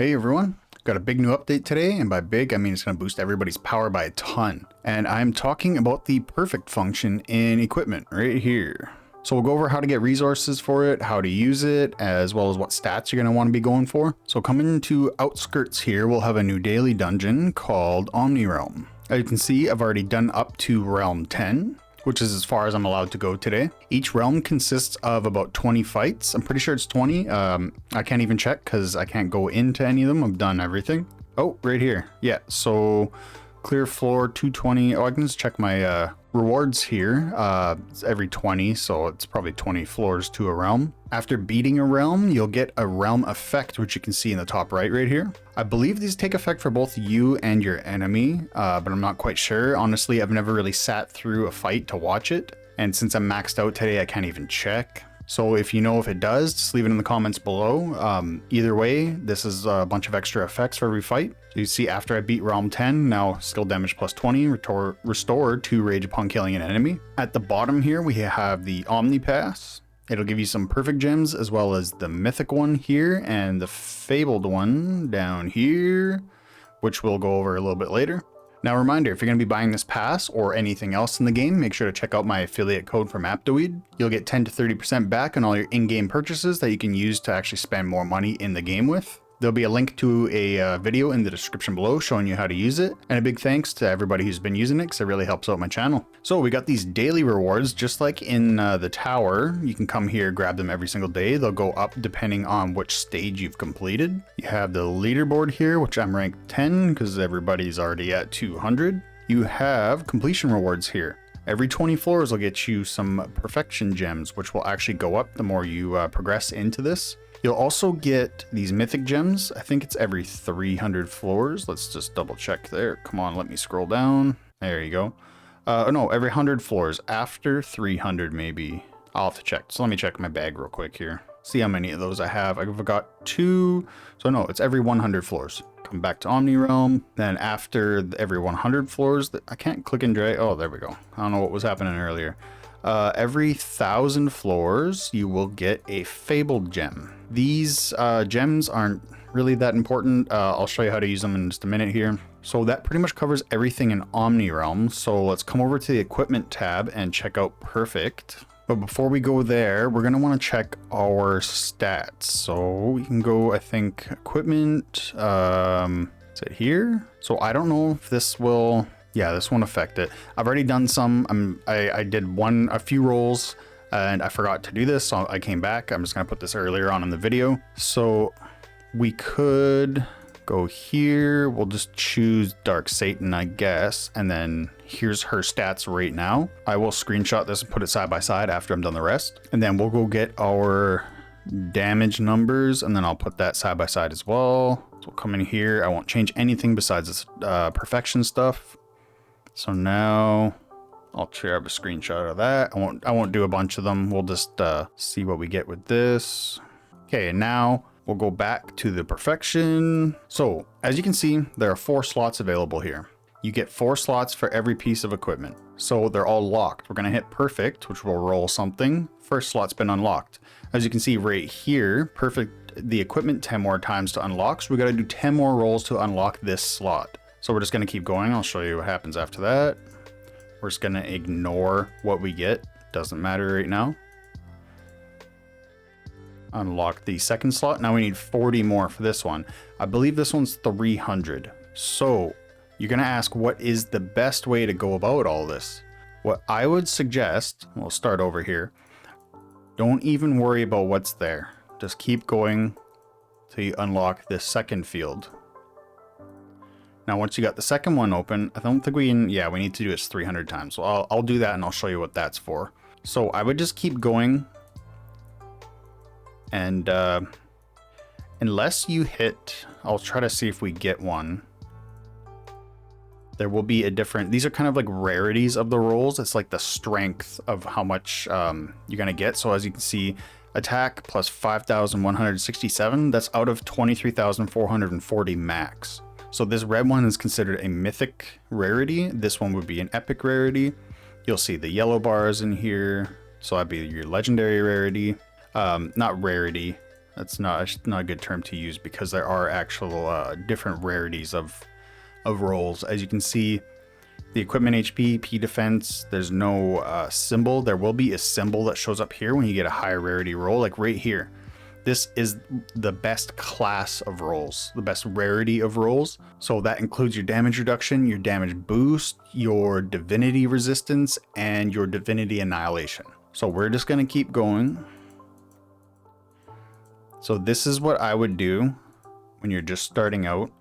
Hey everyone, got a big new update today, and by big I mean it's going to boost everybody's power by a ton. And I'm talking about the perfect function in equipment right here. So we'll go over how to get resources for it, how to use it, as well as what stats you're going to want to be going for. So coming to outskirts here, we'll have a new daily dungeon called Omni Realm. As you can see, I've already done up to realm 10. Which is as far as I'm allowed to go today. Each realm consists of about 20 fights. I'm pretty sure it's 20. I can't even check because I can't go into any of them. I've done everything. Oh, right here. Yeah, so clear floor 220. Oh, I can just check my rewards here. It's every 20, so it's probably 20 floors to a realm. After beating a realm, you'll get a realm effect, which you can see in the top right here. I believe these take effect for both you and your enemy, but I'm not quite sure. Honestly, I've never really sat through a fight to watch it. And since I'm maxed out today, I can't even check. So if you know if it does, just leave it in the comments below. Either way, this is a bunch of extra effects for every fight. So you see after I beat realm 10, now skill damage plus 20, restored to rage upon killing an enemy. At the bottom here, we have the Omni Pass. It'll give you some perfect gems as well as the mythic one here and the fabled one down here, which we'll go over a little bit later. Now, reminder, if you're going to be buying this pass or anything else in the game, make sure to check out my affiliate code from Aptoweed. You'll get 10 to 30% back on all your in-game purchases that you can use to actually spend more money in the game with. There'll be a link to a video in the description below showing you how to use it. And a big thanks to everybody who's been using it because it really helps out my channel. So we got these daily rewards, just like in the tower. You can come here, grab them every single day. They'll go up depending on which stage you've completed. You have the leaderboard here, which I'm ranked 10 because everybody's already at 200. You have completion rewards here. Every 20 floors will get you some perfection gems, which will actually go up the more you progress into this. You'll also get these mythic gems. I think it's every 300 floors. Let's just double check there. Come on, let me scroll down. There you go. No, every 100 floors. After 300 maybe. I'll have to check. So let me check my bag real quick here. See how many of those I have. I've got 2. So no, it's every 100 floors. Come back to Omni Realm. Then after every 100 floors, I can't click and drag. Oh, there we go. I don't know what was happening earlier. Every 1,000 floors, you will get a fabled gem. These gems aren't really that important. I'll show you how to use them in just a minute here. So that pretty much covers everything in Omni Realm. So let's come over to the equipment tab and check out perfect. But before we go there, we're going to want to check our stats. So we can go, I think, equipment. Is it here? So I don't know if this will... Yeah, this won't affect it. I've already done some. I did a few rolls and I forgot to do this, so I came back. I'm just gonna put this earlier on in the video. So we could go here. We'll just choose Dark Satan, I guess. And then here's her stats right now. I will screenshot this and put it side by side after I'm done the rest. And then we'll go get our damage numbers and then I'll put that side by side as well. So we'll come in here. I won't change anything besides this perfection stuff. So now I'll grab a screenshot of that. I won't do a bunch of them. We'll just see what we get with this. Okay, now we'll go back to the perfection. So as you can see, there are 4 slots available here. You get 4 slots for every piece of equipment. So they're all locked. We're gonna hit perfect, which will roll something. First slot's been unlocked. As you can see right here, perfect the equipment 10 more times to unlock. So we gotta do 10 more rolls to unlock this slot. So we're just going to keep going. I'll show you what happens after that. We're just going to ignore what we get. Doesn't matter right now. Unlock the second slot. Now we need 40 more for this one. I believe this one's 300. So you're going to ask, what is the best way to go about all this? What I would suggest, we'll start over here. Don't even worry about what's there. Just keep going till you unlock this second field. Now, once you got the second one open, I don't think we can, yeah, we need to do this 300 times. So I'll do that and I'll show you what that's for. So I would just keep going. And unless you hit, I'll try to see if we get one. There will be a different, these are kind of like rarities of the rolls. It's like the strength of how much you're gonna get. So as you can see, attack plus 5,167, that's out of 23,440 max. So this red one is considered a mythic rarity. This one would be an epic rarity. You'll see the yellow bars in here. So that'd be your legendary rarity. Not rarity. That's not a good term to use because there are actual different rarities of rolls. As you can see, the equipment HP, P defense, there's no symbol. There will be a symbol that shows up here when you get a higher rarity roll, like right here. This is the best class of rolls, the best rarity of rolls. So that includes your damage reduction, your damage boost, your divinity resistance, and your divinity annihilation. So we're just gonna keep going. So this is what I would do when you're just starting out.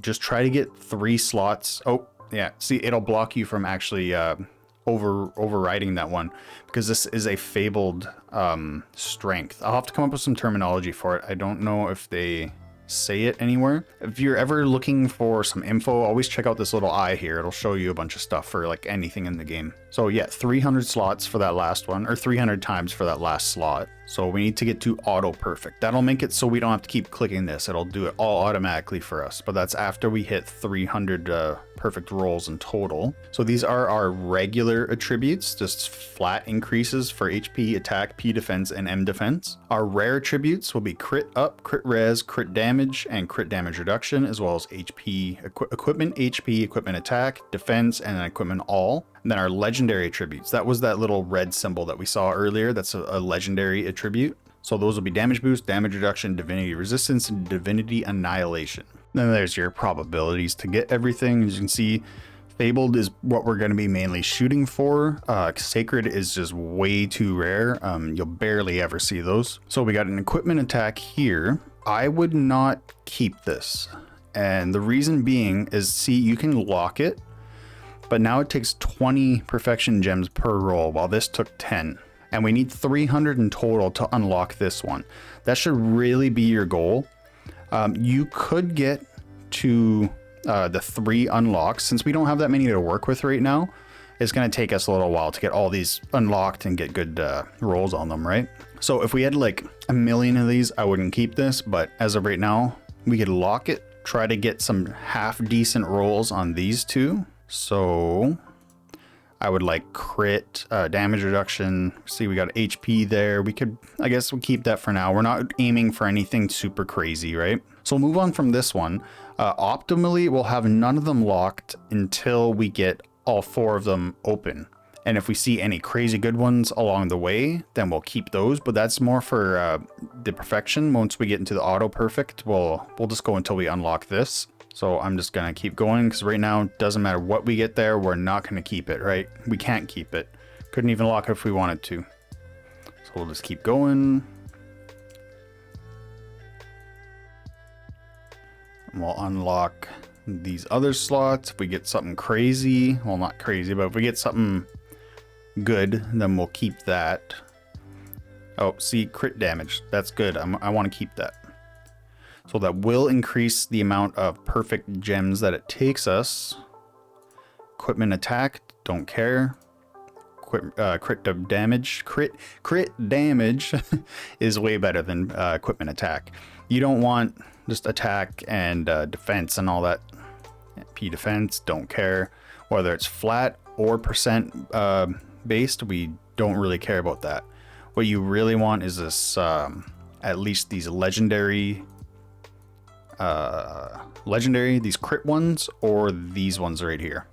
Just try to get 3 slots. Oh, yeah, see, it'll block you from actually overriding that one because this is a fabled strength. I'll have to come up with some terminology for it. I don't know if they say it anywhere. If you're ever looking for some info, always check out this little eye here. It'll show you a bunch of stuff for like anything in the game. So yeah, 300 slots for that last one, or 300 times for that last slot. So we need to get to auto perfect. That'll make it so we don't have to keep clicking this. It'll do it all automatically for us, but that's after we hit 300 perfect rolls in total. So these are our regular attributes, just flat increases for HP, attack, P defense, and M defense. Our rare attributes will be crit up, crit res, crit damage, and crit damage reduction, as well as HP, equipment HP, equipment attack, defense, and equipment all. And then our legendary attributes, that was that little red symbol that we saw earlier. That's a legendary attribute. So those will be damage boost, damage reduction, divinity resistance, and divinity annihilation. Then there's your probabilities to get everything. As you can see, fabled is what we're going to be mainly shooting for. Sacred is just way too rare. You'll barely ever see those. So we got an equipment attack here. I would not keep this. And the reason being is, see, you can lock it, but now it takes 20 perfection gems per roll, while this took 10. And we need 300 in total to unlock this one. That should really be your goal. You could get to the 3 unlocks. Since we don't have that many to work with right now, it's going to take us a little while to get all these unlocked and get good rolls on them, right? So if we had like 1 million of these, I wouldn't keep this, but as of right now, we could lock it, try to get some half decent rolls on these 2. So I would like crit, damage reduction. See, we got HP there. We could, I guess we'll keep that for now. We're not aiming for anything super crazy, right? So we'll move on from this one. Optimally, we'll have none of them locked until we get all 4 of them open. And if we see any crazy good ones along the way, then we'll keep those. But that's more for the perfection. Once we get into the auto perfect, we'll just go until we unlock this. So I'm just gonna keep going because right now it doesn't matter what we get there, we're not gonna keep it, right? We can't keep it. Couldn't even lock it if we wanted to. So we'll just keep going. And we'll unlock these other slots. If we get something crazy, well, not crazy, but if we get something good, then we'll keep that. Oh, see, crit damage. That's good. I want to keep that. So that will increase the amount of perfect gems that it takes us. Equipment attack, don't care. Crit damage. Crit damage is way better than equipment attack. You don't want just attack and defense and all that. P defense, don't care. Whether it's flat or percent based, we don't really care about that. What you really want is this, at least these legendary, these crit ones, or these ones right here.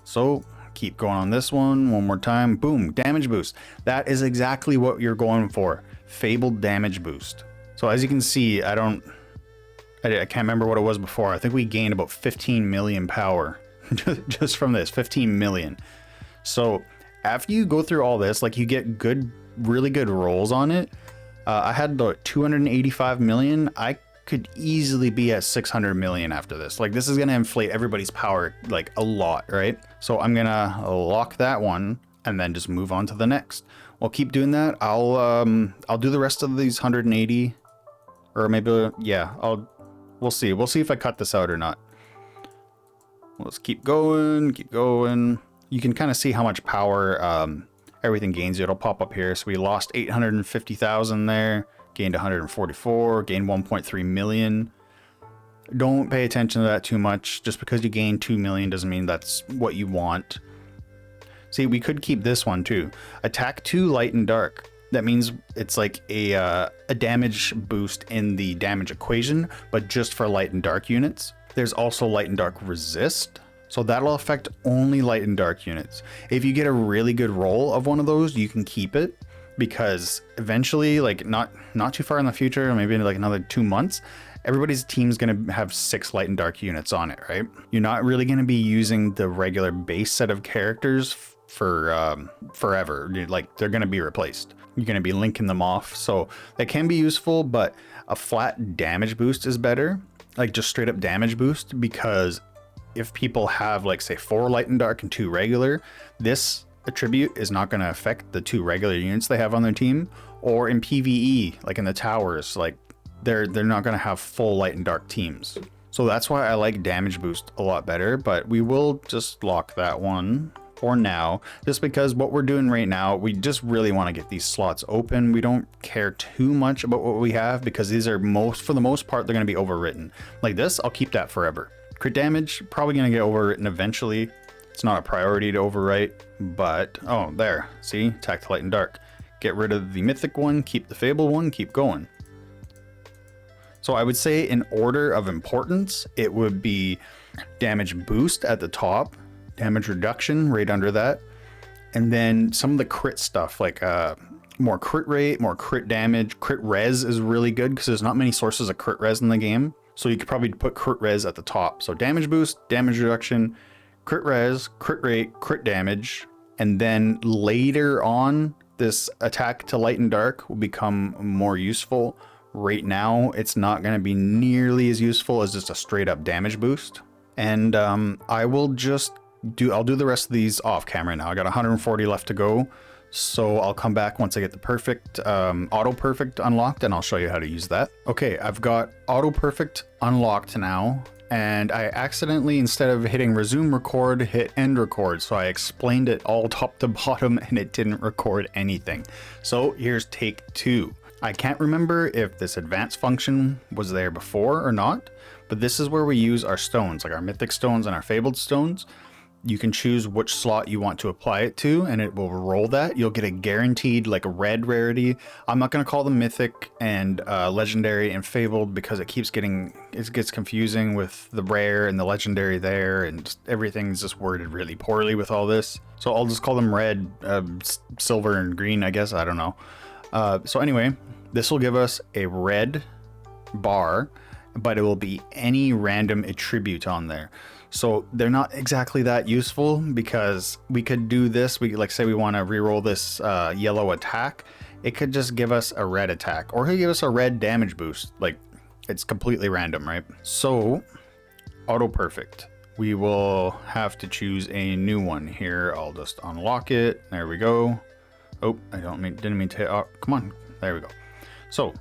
So keep going on this one more time. Boom, damage boost. That is exactly what you're going for. Fabled damage boost. So as you can see, I can't remember what it was before. I think we gained about 15 million power just from this, 15 million. So after you go through all this, like, you get really good rolls on it. I had the 285 million. I could easily be at 600 million after this. Like, this is going to inflate everybody's power like a lot, right? So I'm going to lock that one and then just move on to the next. We'll keep doing that. I'll do the rest of these 180, or maybe, yeah, we'll see. We'll see if I cut this out or not. Let's keep going, keep going. You can kind of see how much power everything gains. It'll pop up here. So we lost 850,000 there, gained 144, gained 1.3 million. Don't pay attention to that too much. Just because you gain 2 million doesn't mean that's what you want. See, we could keep this one too. Attack 2, light and dark. That means it's like a damage boost in the damage equation, but just for light and dark units. There's also light and dark resist, so that'll affect only light and dark units. If you get a really good roll of one of those, you can keep it, because eventually, like not too far in the future, maybe in like another 2 months, everybody's team's gonna have 6 light and dark units on it, right? You're not really gonna be using the regular base set of characters for forever. Like, they're gonna be replaced. You're gonna be linking them off, so that can be useful, but a flat damage boost is better, like just straight up damage boost, because if people have, like, say 4 light and dark and 2 regular, this attribute is not going to affect the 2 regular units they have on their team. Or in PvE, like in the towers, like they're not going to have full light and dark teams. So that's why I like damage boost a lot better, but we will just lock that one for now, just because what we're doing right now, we just really want to get these slots open. We don't care too much about what we have, because these are for the most part, they're going to be overwritten. Like this, I'll keep that forever. Crit damage, probably going to get overwritten eventually. It's not a priority to overwrite, but oh, there, see, attack to light and dark. Get rid of the mythic one, keep the fable one, keep going. So I would say in order of importance, it would be damage boost at the top, damage reduction right under that, and then some of the crit stuff, like more crit rate, more crit damage. Crit res is really good because there's not many sources of crit res in the game, so you could probably put crit res at the top. So damage boost, damage reduction, crit res, crit rate, crit damage, and then later on this attack to light and dark will become more useful. Right now it's not going to be nearly as useful as just a straight up damage boost. And I'll do the rest of these off camera now. I got 140 left to go, so I'll come back once I get the perfect auto perfect unlocked, and I'll show you how to use that. Okay, I've got auto perfect unlocked now, and I accidentally, instead of hitting resume record, hit end record. So I explained it all top to bottom and it didn't record anything. So here's take 2. I can't remember if this advanced function was there before or not, but this is where we use our stones, like our mythic stones and our fabled stones. You can choose which slot you want to apply it to, and it will roll that. You'll get a guaranteed, like, a red rarity. I'm not going to call them mythic and legendary and fabled, because it gets confusing with the rare and the legendary there, and just everything's just worded really poorly with all this. So I'll just call them red, silver, and green, I guess. I don't know. So anyway, this will give us a red bar, but it will be any random attribute on there. So they're not exactly that useful, because we could do this. We, like, say we want to reroll this yellow attack. It could just give us a red attack, or it could give us a red damage boost. Like, it's completely random, right? So auto perfect. We will have to choose a new one here. I'll just unlock it. There we go. Oh, didn't mean to. Oh, come on. There we go. So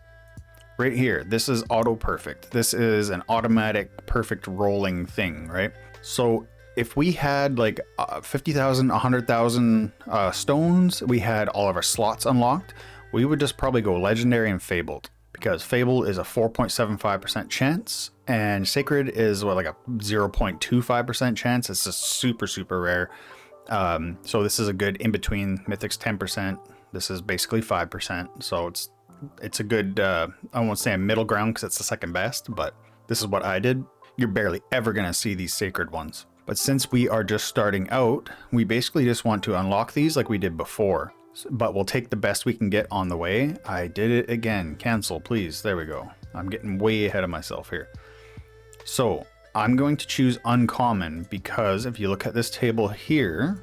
right here, this is auto perfect. This is an automatic perfect rolling thing, right? So if we had like 50,000, 100,000 stones, we had all of our slots unlocked, we would just probably go legendary and fabled, because fable is a 4.75% chance and sacred is like a 0.25% chance. It's just super, super rare. So this is a good in between. Mythic's 10%. This is basically 5%. So it's a good, I won't say a middle ground because it's the second best, but this is what I did. You're barely ever going to see these sacred ones. But since we are just starting out, we basically just want to unlock these like we did before. But we'll take the best we can get on the way. I did it again. Cancel, please. There we go. I'm getting way ahead of myself here. So I'm going to choose uncommon, because if you look at this table here,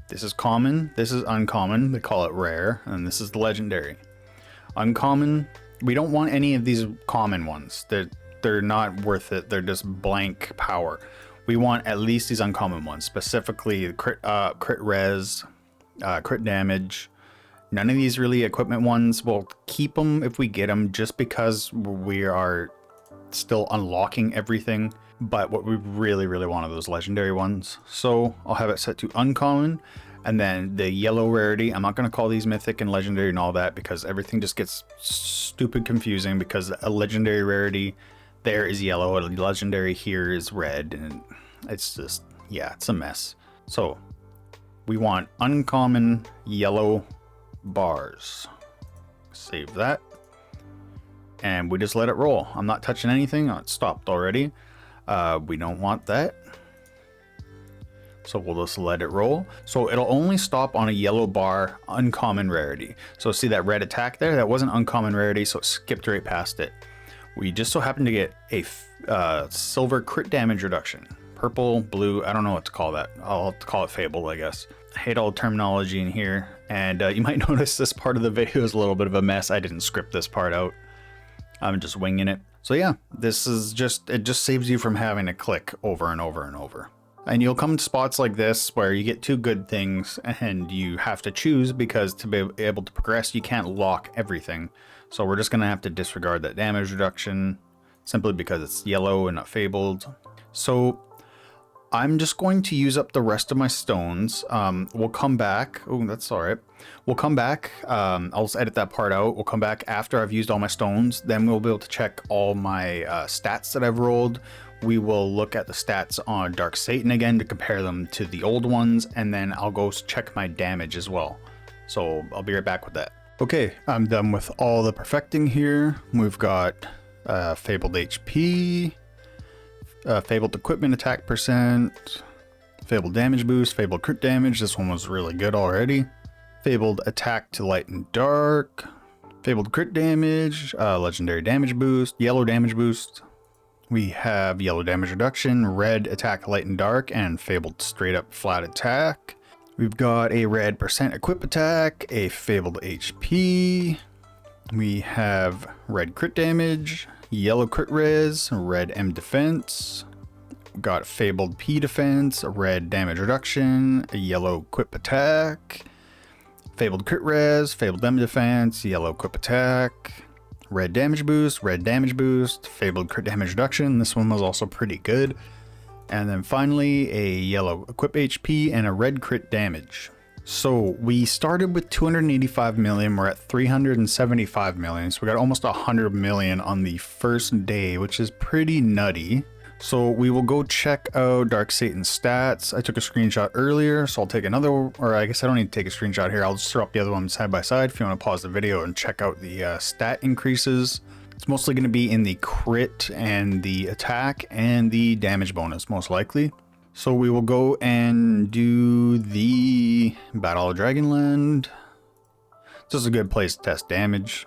this is common, this is uncommon, they call it rare, and this is the legendary. Uncommon, we don't want any of these common ones. They're not worth it. They're just blank power. We want at least these uncommon ones, specifically crit res, crit damage. None of these really equipment ones. We'll keep them if we get them, just because we are still unlocking everything. But what we really, really want are those legendary ones. So I'll have it set to uncommon. And then the yellow rarity, I'm not going to call these mythic and legendary and all that, because everything just gets stupid confusing, because a legendary rarity there is yellow, a legendary here is red, and it's just, yeah, it's a mess. So we want uncommon yellow bars. Save that. And we just let it roll. I'm not touching anything. Oh, it stopped already. We don't want that. So we'll just let it roll. So it'll only stop on a yellow bar, uncommon rarity. So see that red attack there? That wasn't uncommon rarity, so it skipped right past it. We just so happen to get a silver crit damage reduction. Purple, blue, I don't know what to call that. I'll have to call it fabled, I guess. I hate all the terminology in here. And you might notice this part of the video is a little bit of a mess. I didn't script this part out. I'm just winging it. So yeah, this is it just saves you from having to click over and over and over. And you'll come to spots like this where you get two good things and you have to choose, because to be able to progress, you can't lock everything. So we're just gonna have to disregard that damage reduction simply because it's yellow and not fabled. So I'm just going to use up the rest of my stones. We'll come back. Oh, that's all right. We'll come back. I'll just edit that part out. We'll come back after I've used all my stones. Then we'll be able to check all my stats that I've rolled. We will look at the stats on Dark Satan again to compare them to the old ones. And then I'll go check my damage as well. So I'll be right back with that. Okay, I'm done with all the perfecting here. We've got Fabled HP. Fabled equipment attack percent, fabled damage boost, fabled crit damage. This one was really good already. Fabled attack to light and dark, fabled crit damage, legendary damage boost, yellow damage boost. We have yellow damage reduction, red attack light and dark, and fabled straight up flat attack. We've got a red percent equip attack, a fabled HP. We have red crit damage, yellow crit res, red M defense. We've got fabled P defense, a red damage reduction, a yellow equip attack, fabled crit res, fabled M defense, yellow equip attack, red damage boost, fabled crit damage reduction. This one was also pretty good. And then finally a yellow equip HP and a red crit damage. So we started with 285 million, we're at 375 million. So we got almost 100 million on the first day, which is pretty nutty. So we will go check out Dark Satan's stats. I took a screenshot earlier, so I'll take another, or I guess I don't need to take a screenshot here. I'll just throw up the other one side by side if you want to pause the video and check out the stat increases. It's mostly going to be in the crit and the attack and the damage bonus, most likely. So we will go and do the Battle of Dragonland. This is a good place to test damage.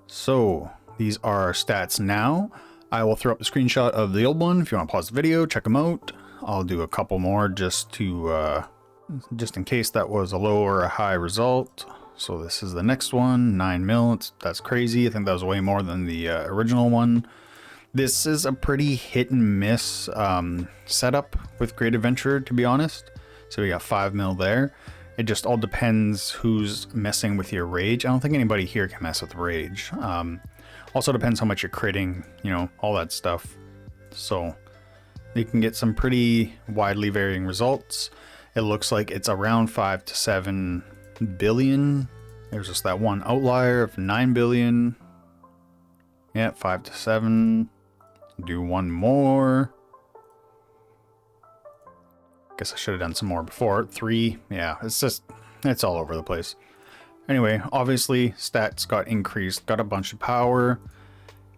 So these are our stats now. I will throw up a screenshot of the old one if you want to pause the video, check them out. I'll do a couple more just in case that was a low or a high result. So this is the next one, 9 mil. That's crazy. I think that was way more than the original one. This is a pretty hit and miss setup with Great Adventure, to be honest. So we got 5 mil there. It just all depends who's messing with your rage. I don't think anybody here can mess with rage. Also depends how much you're critting, you know, all that stuff. So you can get some pretty widely varying results. It looks like it's around 5 to 7 billion. There's just that one outlier of 9 billion. Yeah, 5 to 7. Do one more. Guess I should have done some more before. 3. Yeah, it's all over the place. Anyway, obviously stats got increased, got a bunch of power,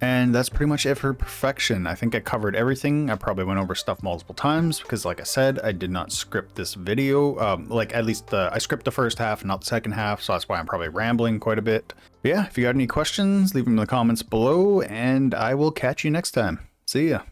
and that's pretty much it for perfection. I think I covered everything. I probably went over stuff multiple times because, like I said, I did not script this video. At least I scripted the first half, not the second half, so that's why I'm probably rambling quite a bit. But yeah, if you got any questions, leave them in the comments below, and I will catch you next time. See ya.